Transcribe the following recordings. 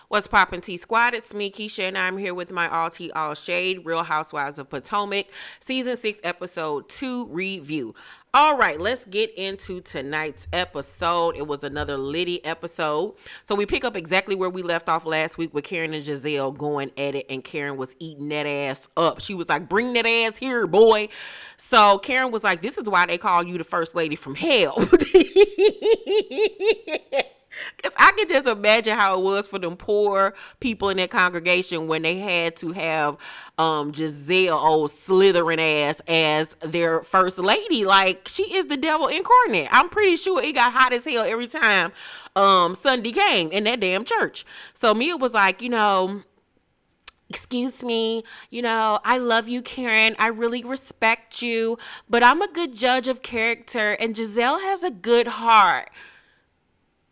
What's poppin' T Squad? It's me, Keisha, and I'm here with my all tea, all shade, Real Housewives of Potomac, Season 6, Episode 2 review. All right, let's get into tonight's episode. It was another litty episode. So we pick up exactly where we left off last week with Karen and Gizelle going at it, and Karen was eating that ass up. She was like, bring that ass here, boy. So Karen was like, this is why they call you the first lady from hell. Because I can just imagine how it was for them poor people in that congregation when they had to have Gizelle, old slithering ass, as their first lady. Like, she is the devil incarnate. I'm pretty sure it got hot as hell every time Sunday came in that damn church. So Mia was like, excuse me, I love you, Karen. I really respect you, but I'm a good judge of character, and Gizelle has a good heart.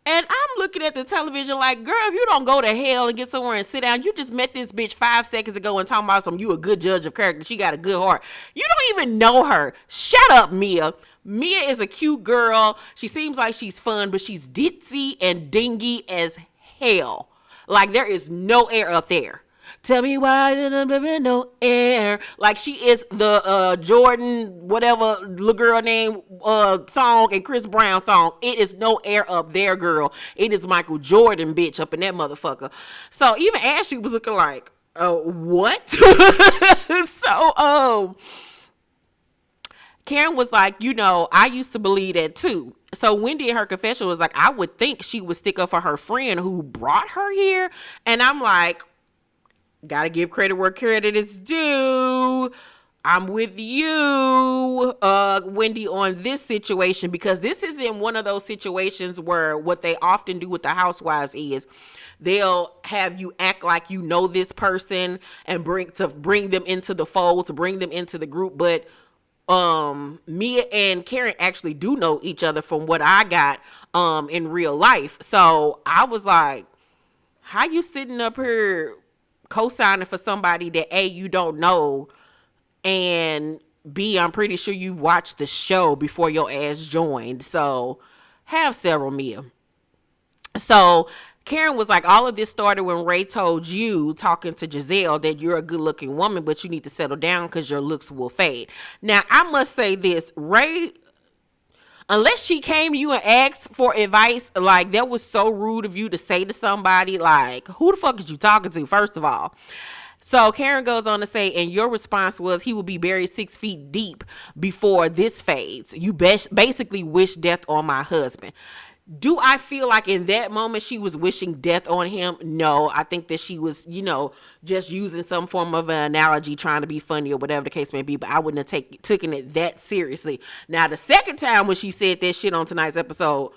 And I'm looking at the television like, girl, if you don't go to hell and get somewhere and sit down, you just met this bitch 5 seconds ago and talking about you a good judge of character. She got a good heart. You don't even know her. Shut up, Mia. Mia is a cute girl. She seems like she's fun, but she's ditzy and dingy as hell. Like, there is no air up there. Tell me why there's no air. Like, she is the Jordan, whatever little girl name song and Chris Brown song. It is no air up there, girl. It is Michael Jordan, bitch, up in that motherfucker. So even Ashley was looking like, what? So Karen was like, I used to believe that too. So Wendy in her confession was like, I would think she would stick up for her friend who brought her here. And I'm like, gotta give credit where credit is due. I'm with you, Wendy, on this situation, because this is in one of those situations where what they often do with the housewives is they'll have you act like you know this person and bring them into the fold, to bring them into the group. But Mia and Karen actually do know each other from what I got in real life. So I was like, how you sitting up here co-signing for somebody that A, you don't know, and B, I'm pretty sure you've watched the show before your ass joined. So have several, Mia. So Karen was like, all of this started when Ray told you, talking to Gizelle, that you're a good looking woman, but you need to settle down because your looks will fade. Now, I must say this, Ray, unless she came to you and asked for advice, like, that was so rude of you to say to somebody, like, who the fuck is you talking to, first of all? So Karen goes on to say, and your response was, he will be buried 6 feet deep before this fades. You basically wish death on my husband. Do I feel like in that moment she was wishing death on him? No, I think that she was, just using some form of an analogy, trying to be funny or whatever the case may be, but I wouldn't have taken it that seriously. Now, the second time when she said that shit on tonight's episode,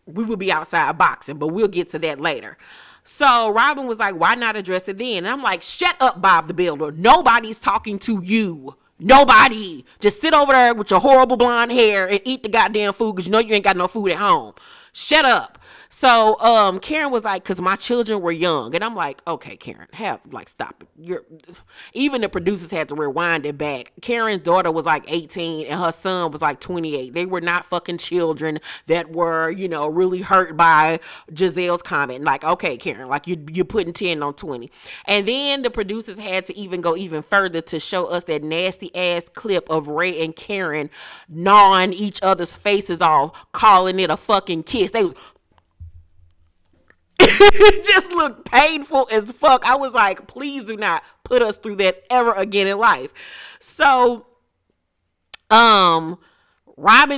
we would be outside boxing, but we'll get to that later. So Robin was like, why not address it then? And I'm like, shut up, Bob the Builder. Nobody's talking to you. Nobody. Just sit over there with your horrible blonde hair and eat the goddamn food because you ain't got no food at home. Shut up. So Karen was like, because my children were young. And I'm like, okay, Karen, stop it. Even the producers had to rewind it back. Karen's daughter was like 18 and her son was like 28. They were not fucking children that were, really hurt by Gizelle's comment. Like, okay, Karen, like you're putting 10 on 20. And then the producers had to even go even further to show us that nasty ass clip of Ray and Karen gnawing each other's faces off, calling it a fucking kiss. They was it just looked painful as fuck. I was like, please do not put us through that ever again in life. So, Robin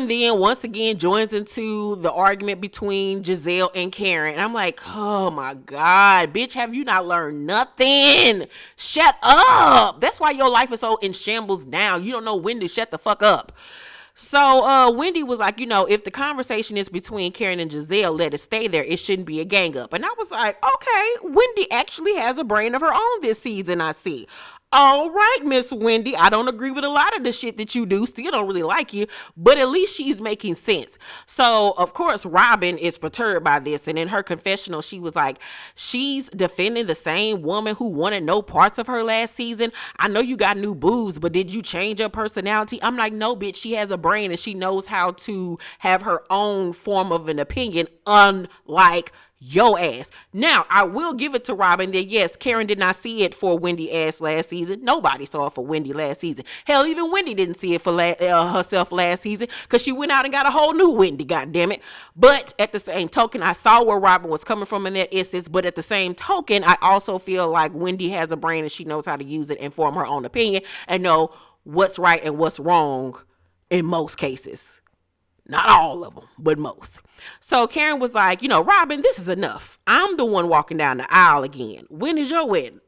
then once again joins into the argument between Gizelle and Karen. And I'm like, oh my God, bitch, have you not learned nothing? Shut up. That's why your life is so in shambles now. You don't know when to shut the fuck up. So Wendy was like, if the conversation is between Karen and Gizelle, let it stay there. It shouldn't be a gang up. And I was like, okay, Wendy actually has a brain of her own this season, I see. All right, Miss Wendy, I don't agree with a lot of the shit that you do. Still don't really like you, but at least she's making sense. So, of course, Robin is perturbed by this. And in her confessional, she was like, she's defending the same woman who wanted no parts of her last season. I know you got new boobs, but did you change your personality? I'm like, no, bitch, she has a brain and she knows how to have her own form of an opinion, unlike your ass. Now, I will give it to Robin that yes, Karen did not see it for Wendy ass last season. Nobody saw it for Wendy last season. Hell, even Wendy didn't see it for herself last season because she went out and got a whole new Wendy, goddammit. But at the same token, I saw where Robin was coming from in that instance. But at the same token, I also feel like Wendy has a brain and she knows how to use it and form her own opinion and know what's right and what's wrong in most cases. Not all of them, but most. So Karen was like, Robin, this is enough. I'm the one walking down the aisle again. When is your wedding?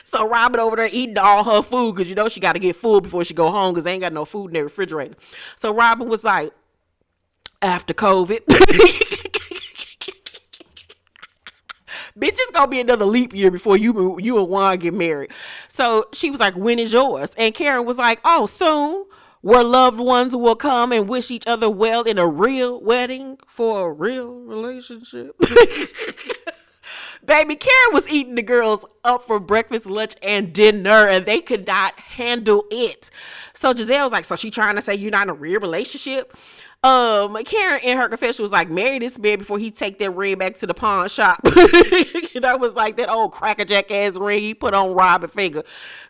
So Robin over there eating all her food because she got to get full before she go home because they ain't got no food in their refrigerator. So Robin was like, after COVID. Bitch, it's gonna be another leap year before you and Juan get married. So she was like, when is yours? And Karen was like, oh, soon, where loved ones will come and wish each other well in a real wedding for a real relationship. Baby, Karen was eating the girls up for breakfast, lunch, and dinner, and they could not handle it. So Gizelle was like, so she trying to say you're not in a real relationship? Karen in her confession was like, marry this man before he take that ring back to the pawn shop. And I was like, that old crackerjack ass ring he put on Robin finger.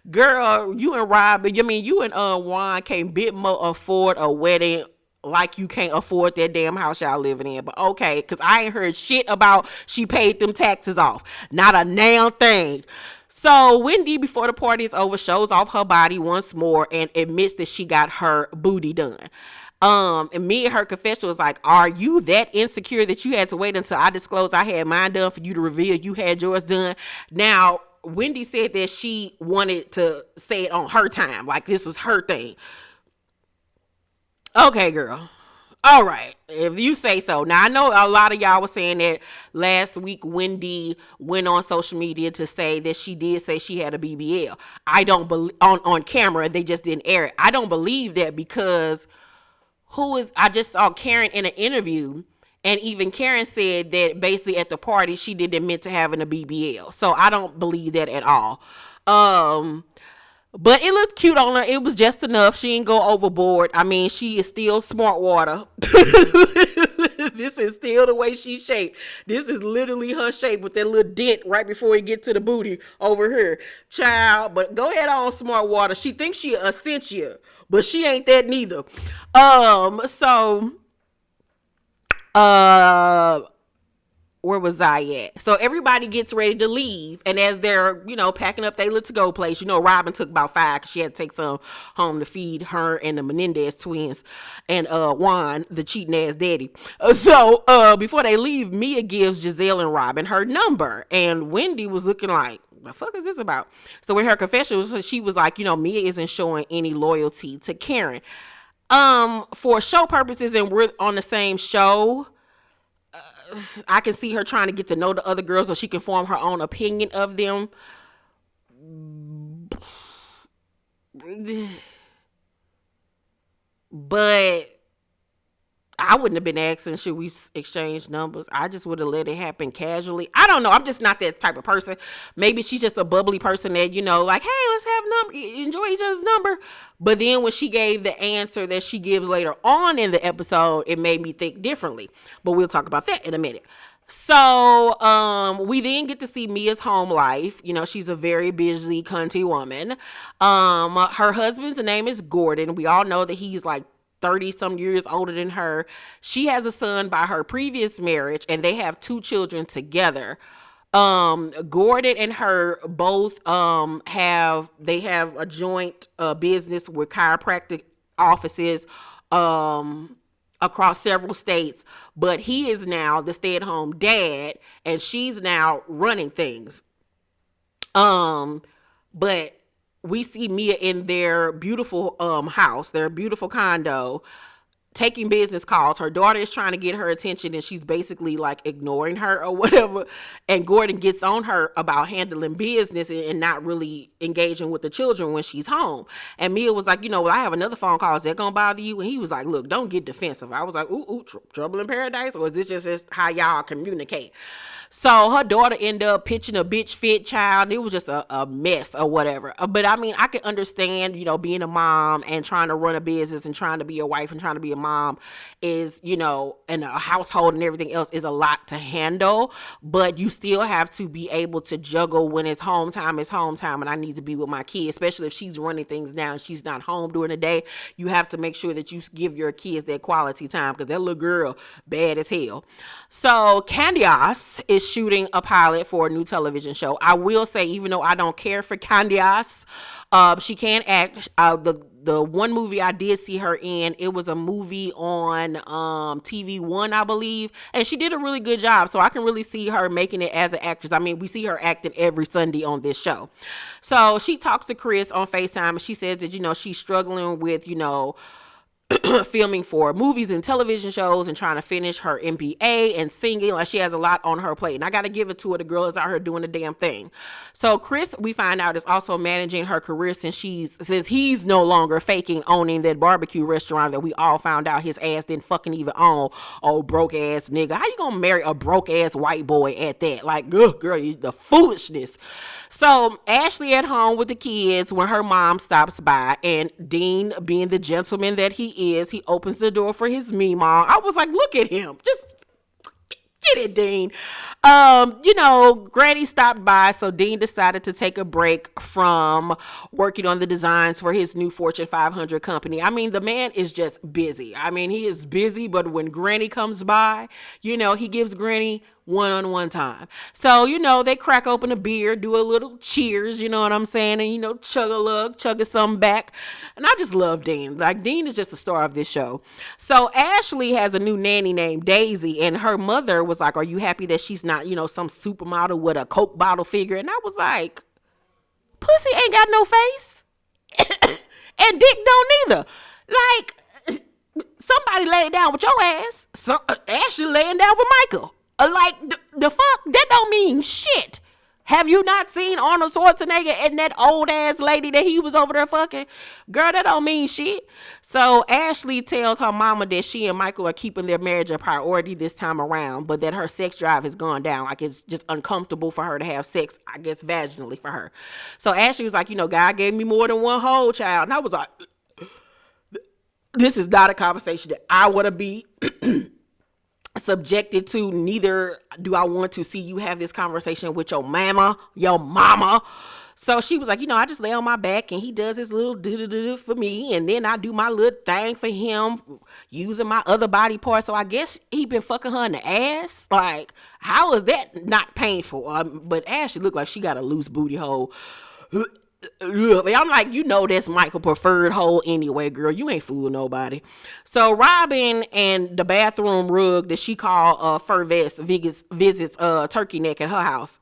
Girl, you and Robin, you and Juan can't bit more afford a wedding like you can't afford that damn house y'all living in. But okay, because I ain't heard shit about she paid them taxes off. Not a damn thing. So Wendy, before the party is over, shows off her body once more and admits that she got her booty done. And me and her confession was like, are you that insecure that you had to wait until I disclosed I had mine done for you to reveal you had yours done? Now, Wendy said that she wanted to say it on her time, like this was her thing. Okay, girl. All right, if you say so. Now, I know a lot of y'all were saying that last week Wendy went on social media to say that she did say she had a BBL. I don't believe on camera, they just didn't air it. I don't believe that because I just saw Karen in an interview, and even Karen said that basically at the party she didn't admit to having a BBL. So I don't believe that at all. But it looked cute on her. It was just enough. She didn't go overboard. I mean, she is still smart water. This is still the way she's shaped. This is literally her shape with that little dent right before we get to the booty over here. Child, but go ahead on, smart water. She thinks she a Cynthia, but she ain't that neither. Where was I at? So everybody gets ready to leave. And as they're, packing up their little to-go place, Robin took about 5 because she had to take some home to feed her and the Menendez twins and Juan, the cheating ass daddy. So before they leave, Mia gives Gizelle and Robin her number. And Wendy was looking like, the fuck is this about? So in her confession, she was like, Mia isn't showing any loyalty to Karen. For show purposes, and we're on the same show, I can see her trying to get to know the other girls so she can form her own opinion of them. But I wouldn't have been asking, should we exchange numbers? I just would have let it happen casually. I don't know. I'm just not that type of person. Maybe she's just a bubbly person that, like, hey, let's have enjoy each other's number. But then when she gave the answer that she gives later on in the episode, it made me think differently. But we'll talk about that in a minute. So we then get to see Mia's home life. She's a very busy, cunty woman. Her husband's name is Gordon. We all know that he's like 30 some years older than her. She has a son by her previous marriage, and they have 2 children together. Gordon and her both have a joint business with chiropractic offices across several states, but he is now the stay-at-home dad and she's now running things. But we see Mia in their beautiful house, their beautiful condo, taking business calls. Her daughter is trying to get her attention and she's basically like ignoring her or whatever. And Gordon gets on her about handling business and not really engaging with the children when she's home. And Mia was like, well, I have another phone call. Is that gonna bother you? And he was like, look, don't get defensive. I was like, ooh, trouble in paradise? Or is this just how y'all communicate? So her daughter ended up pitching a bitch fit child. It was just a mess or whatever. But I mean, I can understand, being a mom and trying to run a business and trying to be a wife and trying to be a mom is, and a household and everything else is a lot to handle. But you still have to be able to juggle when it's home time and I need to be with my kid, especially if she's running things down. She's not home during the day. You have to make sure that you give your kids that quality time because that little girl bad as hell. So Candice is shooting a pilot for a new television show. I will say, even though I don't care for Candice, she can act. The one movie I did see her in, it was a movie on TV1, I believe, and she did a really good job. So I can really see her making it as an actress. I mean, we see her acting every Sunday on this show. So she talks to Chris on FaceTime, and she says that she's struggling with filming for movies and television shows and trying to finish her MBA and singing. Like, she has a lot on her plate, and I got to give it to her. The girl is out here doing the damn thing. So Chris, we find out, is also managing her career since he's no longer faking owning that barbecue restaurant that we all found out his ass didn't fucking even own. Oh, broke ass nigga. How you gonna marry a broke ass white boy at that? Like, girl, the foolishness. So Ashley at home with the kids when her mom stops by, and Dean, being the gentleman that he is, he opens the door for his meemaw. I was like, look at him. Just get it, Dean. Granny stopped by, so Dean decided to take a break from working on the designs for his new Fortune 500 company. I mean, the man is just busy. I mean, he is busy, but when Granny comes by, he gives Granny one-on-one time. So, they crack open a beer, do a little cheers, you know what I'm saying? And, chug something back. And I just love Dean. Like, Dean is just the star of this show. So Ashley has a new nanny named Daisy, and her mother was like, are you happy that she's not, some supermodel with a Coke bottle figure? And I was like, pussy ain't got no face. And dick don't either. Like, somebody laid down with your ass. Ashley laying down with Michael. Like, the fuck? That don't mean shit. Have you not seen Arnold Schwarzenegger and that old ass lady that he was over there fucking? Girl, that don't mean shit. So Ashley tells her mama that she and Michael are keeping their marriage a priority this time around, but that her sex drive has gone down. Like, it's just uncomfortable for her to have sex, I guess, vaginally for her. So Ashley was like, God gave me more than one whole child. And I was like, this is not a conversation that I want to be subjected to. Neither do I want to see you have this conversation with your mama. So she was like, I just lay on my back and he does his little do for me, and then I do my little thing for him using my other body parts. So I guess he been fucking her in the ass. Like, how is that not painful? But Ashley looked like she got a loose booty hole. I'm like, that's Michael preferred hole anyway, girl. You ain't fooling nobody. So Robin and the bathroom rug that she called Fur Vest visits Turkey Neck at her house,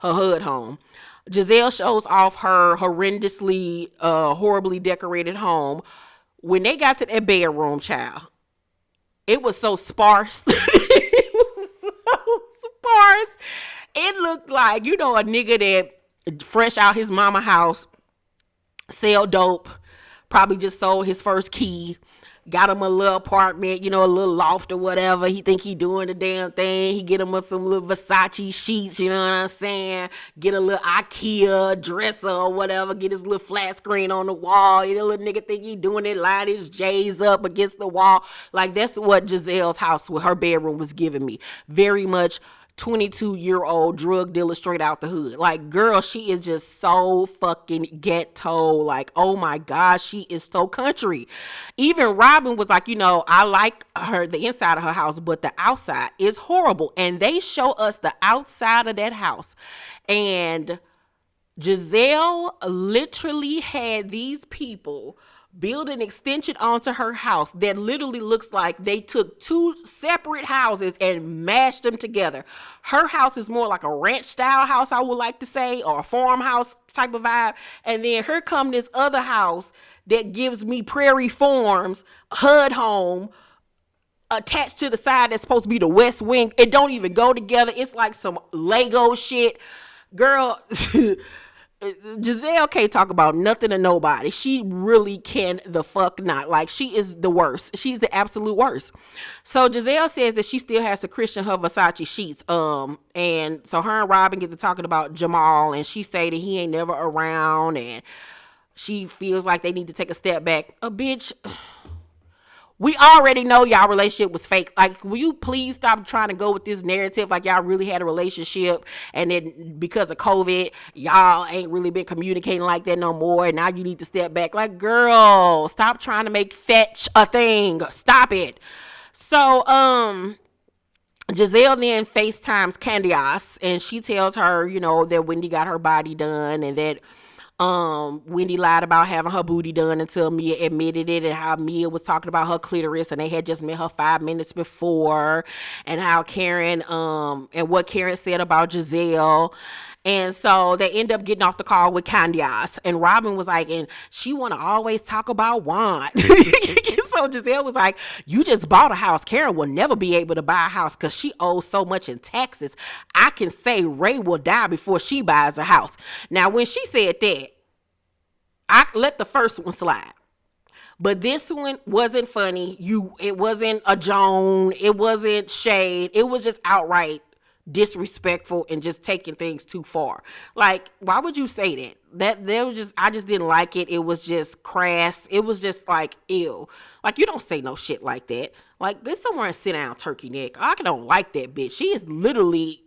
her hood home. Gizelle shows off her horrendously, horribly decorated home. When they got to that bedroom, child, it was so sparse. It was so sparse. It looked like, a nigga that fresh out his mama house, sell dope, probably just sold his first key, got him a little apartment, a little loft or whatever. He think he doing the damn thing. He get him some little Versace sheets, you know what I'm saying? Get a little IKEA dresser or whatever. Get his little flat screen on the wall. Little nigga think he doing it, line his J's up against the wall. Like, that's what Giselle's house with her bedroom was giving me. Very much 22-year-old drug dealer straight out the hood. Like, girl, she is just so fucking ghetto. Like, oh my gosh, she is so country. Even Robin was like, I like the inside of her house, but the outside is horrible. And they show us the outside of that house. And Gizelle literally had these people build an extension onto her house that literally looks like they took two separate houses and mashed them together. Her house is more like a ranch style house, I would like to say, or a farmhouse type of vibe. And then here come this other house that gives me Prairie Farms, HUD home, attached to the side that's supposed to be the west wing. It don't even go together. It's like some Lego shit. Girl, Gizelle can't talk about nothing to nobody. She really can the fuck not. Like, she is the worst. She's the absolute worst. So Gizelle says that she still has to Christian her Versace sheets. And so her and Robin get to talking about Jamal, and she say that he ain't never around, and she feels like they need to take a step back. Bitch, we already know y'all relationship was fake. Like, will you please stop trying to go with this narrative like y'all really had a relationship, and then because of COVID, y'all ain't really been communicating like that no more, and now you need to step back. Like, girl, stop trying to make fetch a thing. Stop it. So, Gizelle then FaceTimes Candiace, and she tells her, you know, that Wendy got her body done, and that Wendy lied about having her booty done until Mia admitted it, and how Mia was talking about her clitoris and they had just met her 5 minutes before, and how Karen and what Karen said about Gizelle. And so they end up getting off the call with Candiace, and Robin was like, and she want to always talk about Juan. So Gizelle was like, you just bought a house. Karen will never be able to buy a house because she owes so much in taxes. I can say Ray will die before she buys a house. Now, when she said that, I let the first one slide. But this one wasn't funny. It wasn't a Joan. It wasn't shade. It was just outright disrespectful and just taking things too far. Like, why would you say that? I just didn't like it. It was just crass. It was just like, ew. Like, you don't say no shit like that. Like, get somewhere and sit down, turkey neck. I don't like that bitch. She is literally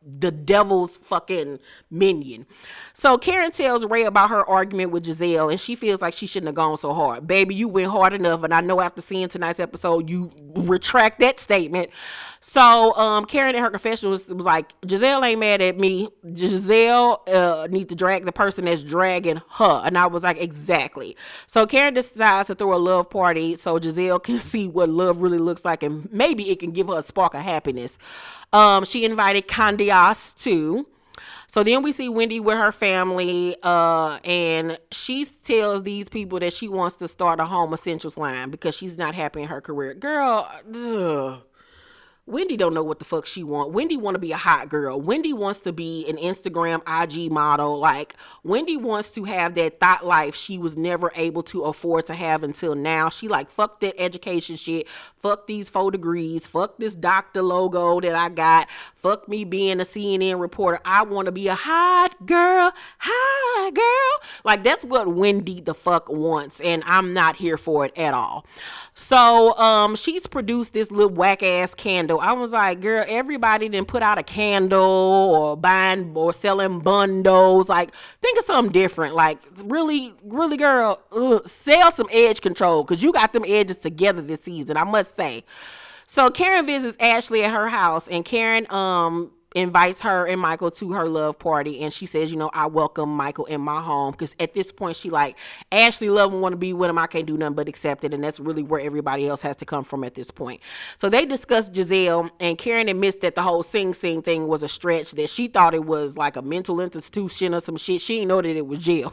the devil's fucking minion. So Karen tells Ray about her argument with Gizelle, and she feels like she shouldn't have gone so hard. Baby, you went hard enough, and I know after seeing tonight's episode, you retract that statement. So Karen in her confession was like, Gizelle ain't mad at me. Gizelle needs to drag the person that's dragging her. And I was like, exactly. So Karen decides to throw a love party so Gizelle can see what love really looks like, and maybe it can give her a spark of happiness. She invited Candiace too. So then we see Wendy with her family, and she tells these people that she wants to start a home essentials line because she's not happy in her career. Girl, ugh. Wendy don't know what the fuck she want. Wendy want to be a hot girl. Wendy wants to be an Instagram IG model. Like, Wendy wants to have that thought life she was never able to afford to have until now. She like, fuck that education shit. Fuck these 4 degrees. Fuck this doctor logo that I got. Fuck me being a CNN reporter. I want to be a hot girl. Hot girl. Like, that's what Wendy the fuck wants, and I'm not here for it at all. So she's produced this little whack ass candle. I was like, girl, everybody didn't put out a candle or buying or selling bundles. Like, think of something different. Like, really, really, girl, sell some edge control, because you got them edges together this season, I must say. So Karen visits Ashley at her house, and Karen invites her and Michael to her love party, and she says, you know, I welcome Michael in my home, because at this point she like, Ashley love him, want to be with him, I can't do nothing but accept it, and that's really where everybody else has to come from at this point. So they discuss Gizelle, and Karen admits that the whole Sing thing was a stretch, that she thought it was like a mental institution or some shit. She didn't know that it was jail.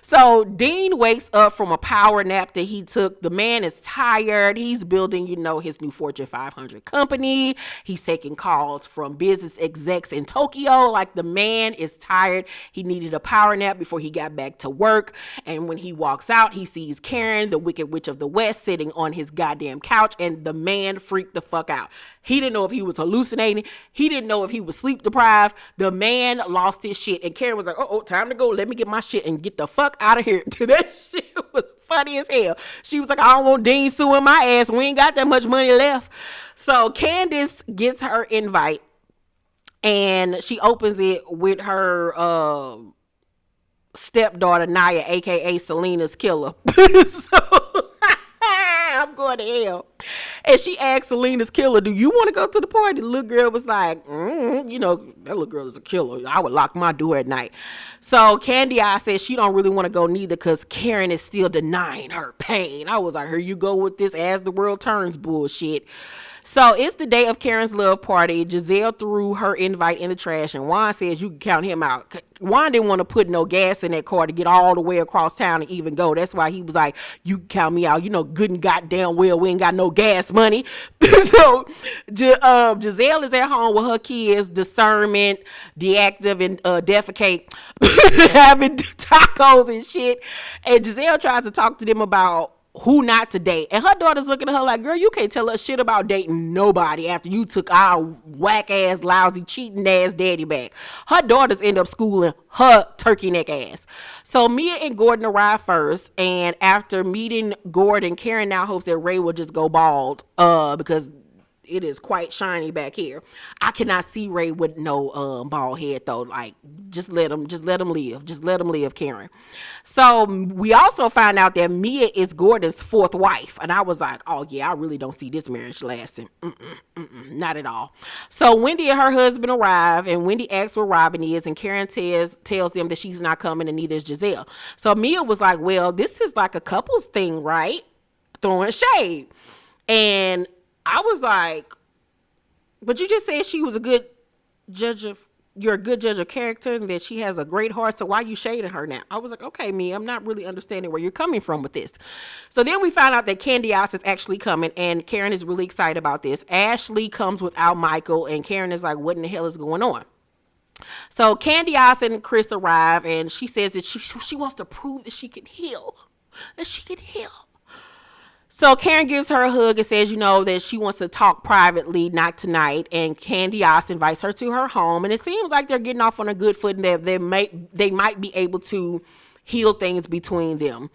So Dean wakes up from a power nap that he took. The man is tired. He's building, you know, his new Fortune 500 company. He's taking calls from business execs in Tokyo. Like, the man is tired. He needed a power nap before he got back to work. And when he walks out, he sees Karen, the Wicked Witch of the West, sitting on his goddamn couch, and the man freaked the fuck out. He didn't know if he was hallucinating. He didn't know if he was sleep deprived. The man lost his shit. And Karen was like, oh, time to go. Let me get my shit and get the fuck out of here. That shit was funny as hell. She was like, I don't want Dean suing my ass. We ain't got that much money left. So Candace gets her invite, and she opens it with her stepdaughter, Naya, a.k.a. Selena's killer. So I'm going to hell. And she asked Selena's killer, do you want to go to the party? The little girl was like, You know, that little girl is a killer. I would lock my door at night. So Candy I said she don't really want to go neither because Karen is still denying her pain. I was like, here you go with this as the world turns bullshit. So it's the day of Karen's love party. Gizelle threw her invite in the trash, and Juan says you can count him out. Juan didn't want to put no gas in that car to get all the way across town and even go. That's why he was like, you can count me out. You know, good and goddamn well we ain't got no gas money. So Gizelle is at home with her kids, discernment, deactive, and defecate, having tacos and shit. And Gizelle tries to talk to them about who not to date. And her daughter's looking at her like, girl, you can't tell us shit about dating nobody after you took our whack ass, lousy, cheating ass daddy back. Her daughters end up schooling her turkey neck ass. So Mia and Gordon arrive first, and after meeting Gordon, Karen now hopes that Ray will just go bald because it is quite shiny back here. I cannot see Ray with no bald head though. Like, just let him live. Just let him live, Karen. So we also find out that Mia is Gordon's fourth wife, and I was like, oh yeah, I really don't see this marriage lasting. Not at all. So Wendy and her husband arrive, and Wendy asks where Robin is, and Karen tells them that she's not coming, and neither is Gizelle. So Mia was like, well, this is like a couples thing, right? Throwing shade. And I was like, but you just said she was a good judge of, you're a good judge of character and that she has a great heart, so why are you shading her now? I was like, okay, Mia, I'm not really understanding where you're coming from with this. So then we found out that Candy Oz is actually coming, and Karen is really excited about this. Ashley comes without Michael, and Karen is like, what in the hell is going on? So Candy Oz and Chris arrive, and she says that she wants to prove that she can heal. So Karen gives her a hug and says, you know, that she wants to talk privately, not tonight. And Candy Oz invites her to her home. And it seems like they're getting off on a good foot and that they might be able to heal things between them.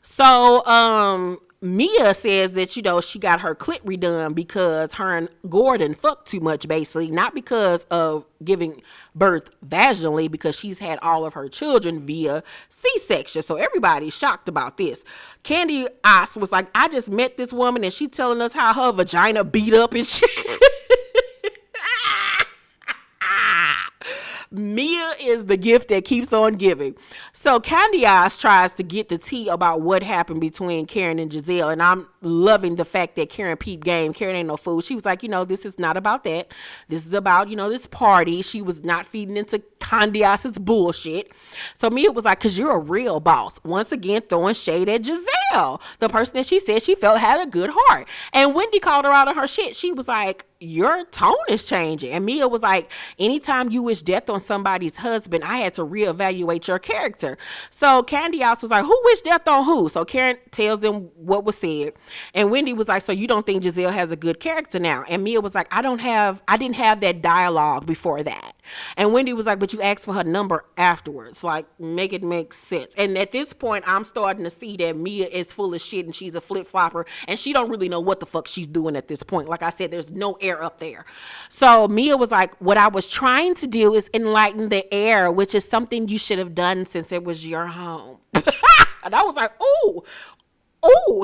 So Mia says that, you know, she got her clit redone because her and Gordon fucked too much, basically. Not because of giving birth vaginally, because she's had all of her children via C-section. So everybody's shocked about this. Candy Oz was like, I just met this woman and she telling us how her vagina beat up and shit. Mia is the gift that keeps on giving. So Candy Oz tries to get the tea about what happened between Karen and Gizelle, and I'm loving the fact that Karen peep game. Karen ain't no fool. She was like, you know, this is not about that. This is about, you know, this party. She was not feeding into Candy Oz's bullshit. So Mia was like, because you're a real boss. Once again, throwing shade at Gizelle, the person that she said she felt had a good heart. And Wendy called her out of her shit. She was like, your tone is changing. And Mia was like, anytime you wish death on somebody's husband, I had to reevaluate your character. So Candy Oz was like, who wished death on who? So Karen tells them what was said. And Wendy was like, so you don't think Gizelle has a good character now? And Mia was like, I didn't have that dialogue before that. And Wendy was like, but you asked for her number afterwards. Like, make it make sense. And at this point, I'm starting to see that Mia is full of shit and she's a flip-flopper and she don't really know what the fuck she's doing at this point. Like I said, there's no air up there. So Mia was like, what I was trying to do is enlighten the air, which is something you should have done since it was your home. And I was like, oh,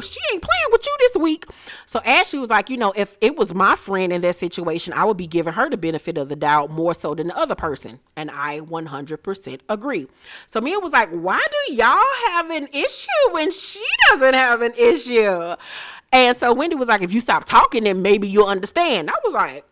she ain't playing with you this week. So Ashley was like, you know, if it was my friend in that situation, I would be giving her the benefit of the doubt more so than the other person. And I 100% agree. So Mia was like, why do y'all have an issue when she doesn't have an issue? And so Wendy was like, if you stop talking, then maybe you'll understand. I was like,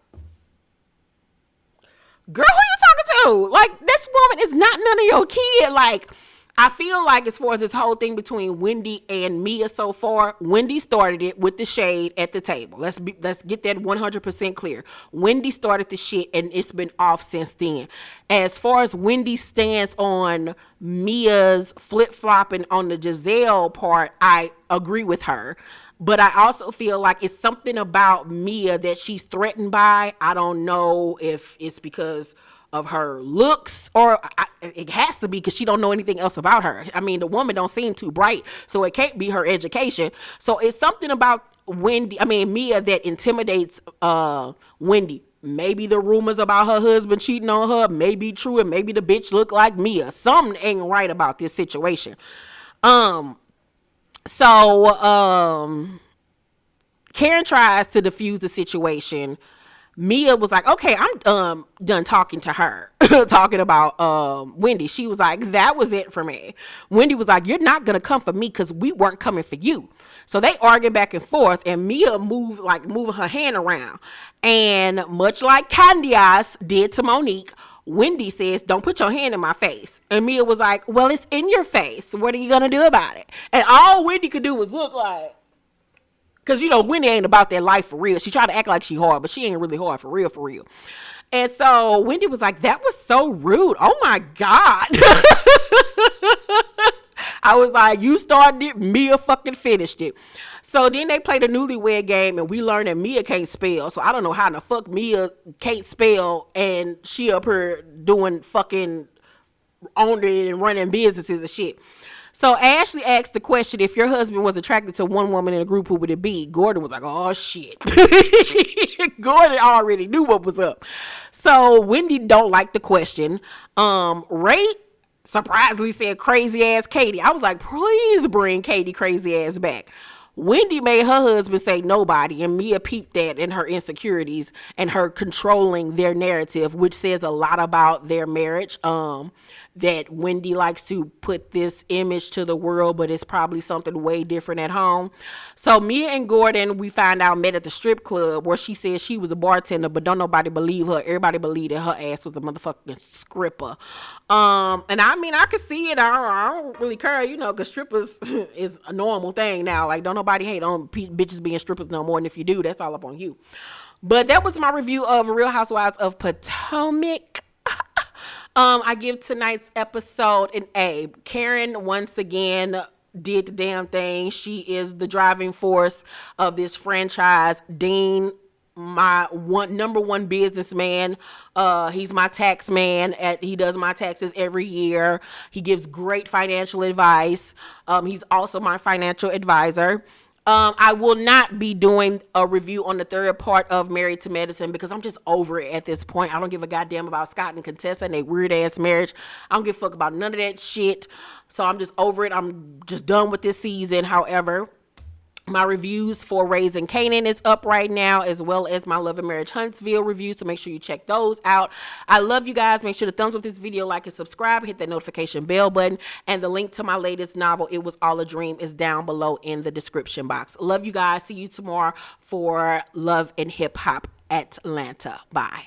girl, who you talking to? Like, this woman is not none of your kid. Like, I feel like as far as this whole thing between Wendy and Mia so far, Wendy started it with the shade at the table. Let's get that 100% clear. Wendy started the shit and it's been off since then. As far as Wendy stands on Mia's flip-flopping on the Gizelle part, I agree with her. But I also feel like it's something about Mia that she's threatened by. I don't know if it's because of her looks or it has to be because she don't know anything else about her. I mean, the woman don't seem too bright, so it can't be her education. So it's something about Mia that intimidates Wendy. Maybe the rumors about her husband cheating on her may be true, and maybe the bitch look like Mia. Something ain't right about this situation. So Karen tries to defuse the situation Mia was like, okay, I'm done talking to her, talking about Wendy. She was like, that was it for me. Wendy was like, you're not gonna come for me because we weren't coming for you. So they arguing back and forth, and Mia moving her hand around, and much like Candice did to Monique, Wendy says, don't put your hand in my face. And Mia was like, well, it's in your face. What are you gonna do about it? And all Wendy could do was look like, because, Wendy ain't about that life for real. She tried to act like she hard, but she ain't really hard for real, for real. And so Wendy was like, that was so rude. Oh, my God. I was like, you started it, Mia fucking finished it. So then they played a newlywed game, and we learned that Mia can't spell. So I don't know how the fuck Mia can't spell, and she up here doing fucking owning and running businesses and shit. So Ashley asked the question, if your husband was attracted to one woman in a group, who would it be? Gordon was like, oh, shit. Gordon already knew what was up. So Wendy don't like the question. Ray surprisingly said crazy ass Katie. I was like, please bring Katie crazy ass back. Wendy made her husband say nobody, and Mia peeped that in her insecurities and her controlling their narrative, which says a lot about their marriage. That Wendy likes to put this image to the world, but it's probably something way different at home. So Mia and Gordon, we find out, met at the strip club, where she said she was a bartender, but don't nobody believe her. Everybody believed that her ass was a motherfucking stripper. And I mean, I could see it. I don't really care, because strippers is a normal thing now. Like, don't nobody hate on bitches being strippers no more. And if you do, that's all up on you. But that was my review of Real Housewives of Potomac. I give tonight's episode an A. Karen once again did the damn thing. She is the driving force of this franchise. Dean, my number one businessman. He's my tax man. He does my taxes every year. He gives great financial advice. He's also my financial advisor. I will not be doing a review on the third part of Married to Medicine because I'm just over it at this point. I don't give a goddamn about Scott and Contessa and their weird ass marriage. I don't give a fuck about none of that shit. So I'm just over it. I'm just done with this season. However, my reviews for Raising Kanan is up right now, as well as my Love and Marriage Huntsville review. So make sure you check those out. I love you guys. Make sure to thumbs up this video, like and subscribe, hit that notification bell button. And the link to my latest novel, It Was All a Dream, is down below in the description box. Love you guys. See you tomorrow for Love and Hip Hop Atlanta. Bye.